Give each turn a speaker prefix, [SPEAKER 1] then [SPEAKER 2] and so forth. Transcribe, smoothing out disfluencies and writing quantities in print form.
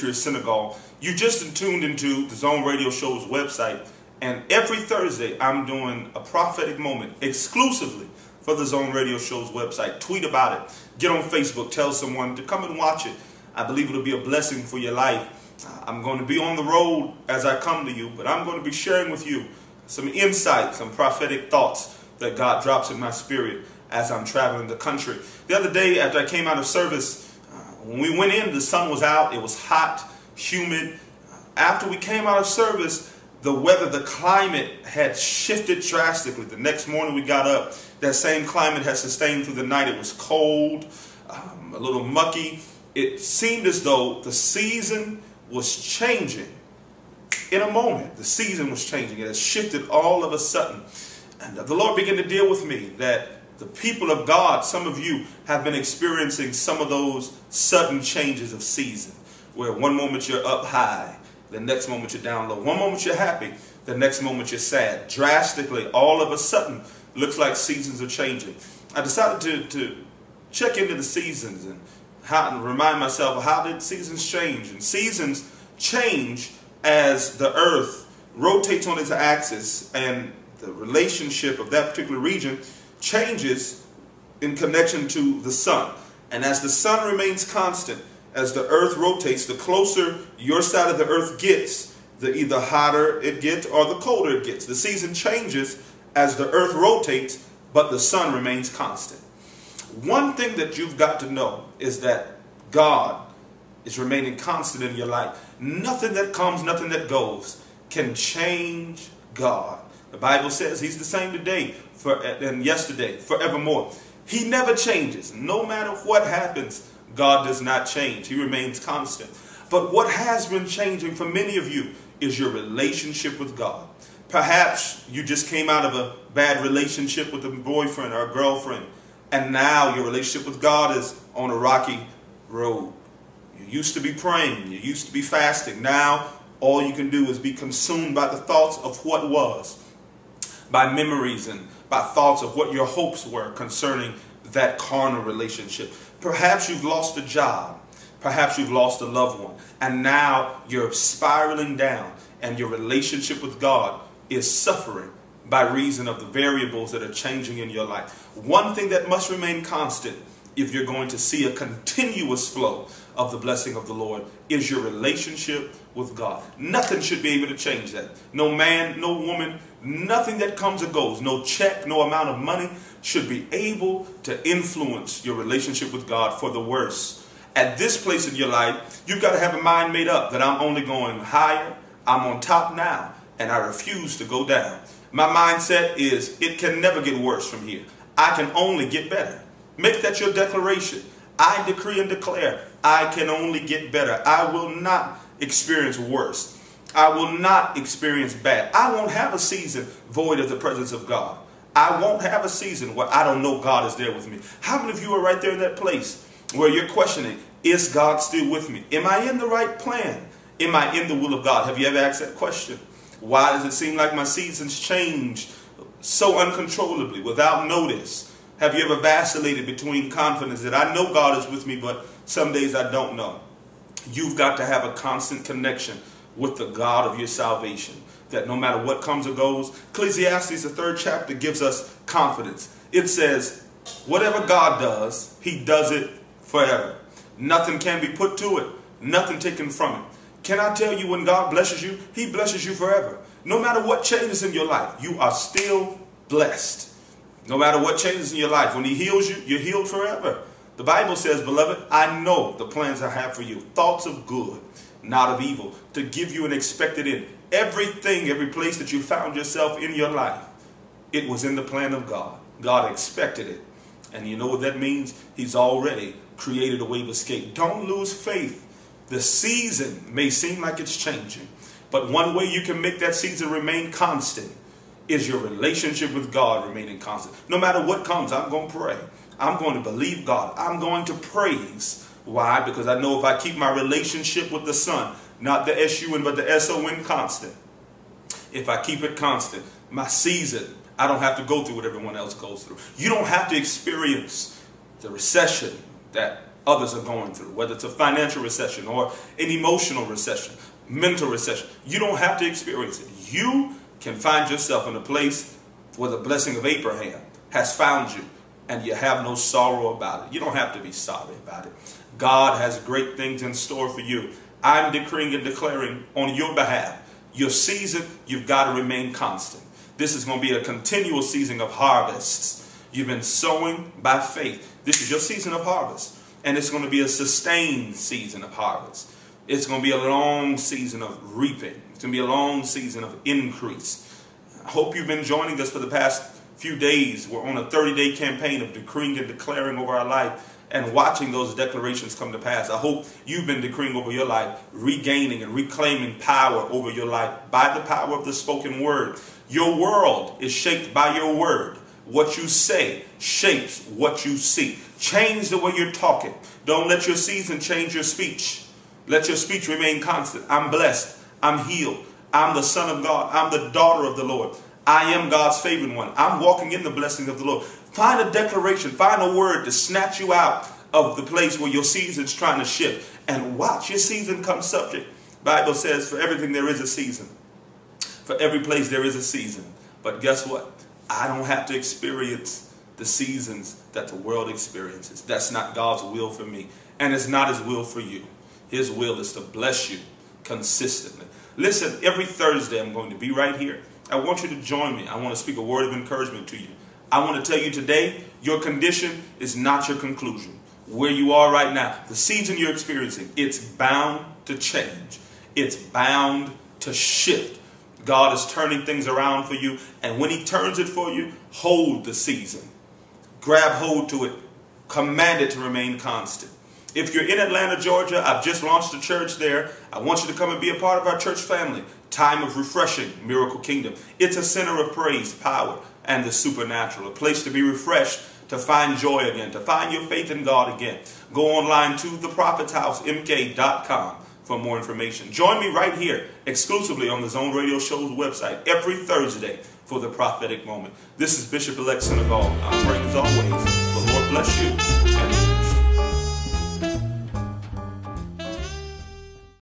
[SPEAKER 1] Demetrius, Sinegal. You just tuned into the Zone Radio Show's website, and every Thursday I'm doing a prophetic moment exclusively for the Zone Radio Show's website. Tweet about it. Get on Facebook. Tell someone to come and watch it. I believe it'll be a blessing for your life. I'm going to be on the road as I come to you, but I'm going to be sharing with you some insight, some prophetic thoughts that God drops in my spirit as I'm traveling the country. The other day after I came out of service, when we went in, the sun was out. It was hot, humid. After we came out of service, the weather, the climate had shifted drastically. The next morning we got up, that same climate had sustained through the night. It was cold, a little mucky. It seemed as though the season was changing. In a moment, the season was changing. It had shifted all of a sudden. And the Lord began to deal with me that the people of God, some of you have been experiencing some of those sudden changes of season, where one moment you're up high, the next moment you're down low. One moment you're happy, the next moment you're sad. Drastically, all of a sudden, looks like seasons are changing. I decided to check into the seasons and remind myself of how did seasons change. And seasons change as the earth rotates on its axis, and the relationship of that particular region changes in connection to the sun. And as the sun remains constant, as the earth rotates, the closer your side of the earth gets, the either hotter it gets or the colder it gets. The season changes as the earth rotates, but the sun remains constant. One thing that you've got to know is that God is remaining constant in your life. Nothing that comes, nothing that goes can change God. The Bible says He's the same today and yesterday, forevermore. He never changes. No matter what happens, God does not change. He remains constant. But what has been changing for many of you is your relationship with God. Perhaps you just came out of a bad relationship with a boyfriend or a girlfriend, and now your relationship with God is on a rocky road. You used to be praying. You used to be fasting. Now all you can do is be consumed by the thoughts of what was, by memories and by thoughts of what your hopes were concerning that carnal relationship. Perhaps you've lost a job. Perhaps you've lost a loved one. And now you're spiraling down, and your relationship with God is suffering by reason of the variables that are changing in your life. One thing that must remain constant if you're going to see a continuous flow of the blessing of the Lord is your relationship with God. Nothing should be able to change that. No man, no woman, nothing that comes or goes, no check, no amount of money should be able to influence your relationship with God for the worse. At this place in your life, you've got to have a mind made up that I'm only going higher. I'm on top now, and I refuse to go down. My mindset is it can never get worse from here. I can only get better. Make that your declaration. I decree and declare I can only get better. I will not experience worse. I will not experience bad. I won't have a season void of the presence of God. I won't have a season where I don't know God is there with me. How many of you are right there in that place where you're questioning, is God still with me? Am I in the right plan? Am I in the will of God? Have you ever asked that question? Why does it seem like my seasons change so uncontrollably without notice? Have you ever vacillated between confidence that I know God is with me, but some days I don't know? You've got to have a constant connection with the God of your salvation, that no matter what comes or goes. Ecclesiastes, the 3rd chapter, gives us confidence. It says, whatever God does, He does it forever. Nothing can be put to it, nothing taken from it. Can I tell you, when God blesses you, He blesses you forever. No matter what changes in your life, you are still blessed. No matter what changes in your life, when He heals you, you're healed forever. The Bible says, beloved, I know the plans I have for you, thoughts of good, not of evil, to give you an expected end. Everything, every place that you found yourself in your life, it was in the plan of God. God expected it. And you know what that means? He's already created a way of escape. Don't lose faith. The season may seem like it's changing, but one way you can make that season remain constant is your relationship with God remaining constant. No matter what comes, I'm going to pray. I'm going to believe God. I'm going to praise. Why? Because I know if I keep my relationship with the Son, not the S-U-N, but the S-O-N constant, if I keep it constant, my season, I don't have to go through what everyone else goes through. You don't have to experience the recession that others are going through, whether it's a financial recession or an emotional recession, mental recession. You don't have to experience it. You can find yourself in a place where the blessing of Abraham has found you, and you have no sorrow about it. You don't have to be sorry about it. God has great things in store for you. I'm decreeing and declaring on your behalf, your season, you've got to remain constant. This is going to be a continual season of harvests. You've been sowing by faith. This is your season of harvest. And it's going to be a sustained season of harvest. It's going to be a long season of reaping. It's going to be a long season of increase. I hope you've been joining us for the past few days. We're on a 30-day campaign of decreeing and declaring over our life and watching those declarations come to pass. I hope you've been decreeing over your life, regaining and reclaiming power over your life by the power of the spoken word. Your world is shaped by your word. What you say shapes what you see. Change the way you're talking. Don't let your season change your speech. Let your speech remain constant. I'm blessed. I'm healed. I'm the son of God. I'm the daughter of the Lord. I am God's favored one. I'm walking in the blessings of the Lord. Find a declaration. Find a word to snatch you out of the place where your season's trying to shift. And watch your season come subject. Bible says for everything there is a season. For every place there is a season. But guess what? I don't have to experience the seasons that the world experiences. That's not God's will for me. And it's not his will for you. His will is to bless you consistently. Listen, every Thursday I'm going to be right here. I want you to join me. I want to speak a word of encouragement to you. I want to tell you today, your condition is not your conclusion. Where you are right now, the season you're experiencing, it's bound to change. It's bound to shift. God is turning things around for you. And when he turns it for you, hold the season. Grab hold to it. Command it to remain constant. If you're in Atlanta, Georgia, I've just launched a church there. I want you to come and be a part of our church family. Time of refreshing, Miracle Kingdom. It's a center of praise, power, and the supernatural. A place to be refreshed, to find joy again, to find your faith in God again. Go online to theprophetshouse.mk.com for more information. Join me right here, exclusively on the Zone Radio Show's website, every Thursday for the prophetic moment. This is Bishop-elect Sinegal. I'm praying as always. The Lord bless you. And